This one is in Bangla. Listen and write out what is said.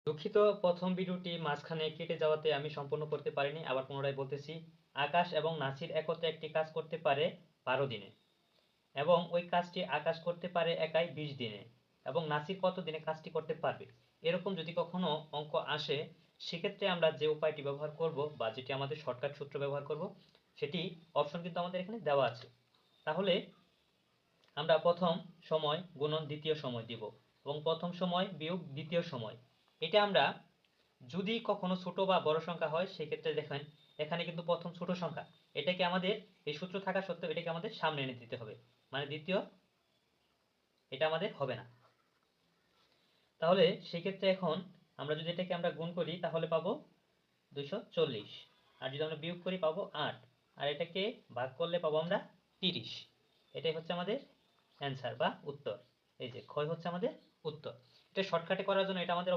দুঃখিত, প্রথম ভিডিওটি মাঝখানে কেটে যাওয়াতে আমি সম্পূর্ণ করতে পারিনি। আবার পুনরায় বলতেছি, আকাশ এবং নাসির একত্রে একটি কাজ করতে পারে 12 দিনে, এবং ওই কাজটি আকাশ করতে পারে একাই 20 দিনে, এবং নাসির কত দিনে কাজটি করতে পারবে। এরকম যদি কখনো অঙ্ক আসে, সেক্ষেত্রে আমরা যে উপায়টি ব্যবহার করব বা যেটি আমাদের শর্টকাট সূত্র ব্যবহার করব, সেটি অপশন কিন্তু আমাদের এখানে দেওয়া আছে। তাহলে আমরা প্রথম সময় গুণন দ্বিতীয় সময় দিব, এবং প্রথম সময় বিয়োগ দ্বিতীয় সময়। এটা আমরা যদি কখনো ছোট বা বড় সংখ্যা হয়, সেক্ষেত্রে দেখেন এখানে কিন্তু প্রথম ছোট সংখ্যা, এটাকে আমাদের এই সূত্র থাকা সত্ত্বেও এটাকে আমাদের সামনে এনে দিতে হবে, মানে দ্বিতীয়, এটা আমাদের হবে না। তাহলে সেক্ষেত্রে এখন আমরা যদি এটাকে আমরা গুণ করি তাহলে পাবো 240, আর যদি আমরা বিয়োগ করি পাবো 8, আর এটাকে ভাগ করলে পাবো আমরা 30। এটাই হচ্ছে আমাদের অ্যান্সার বা উত্তর। এই যে ক্ষয় হচ্ছে আমাদের উত্তর। এটা শর্টকাটে করার জন্য এটা আমাদের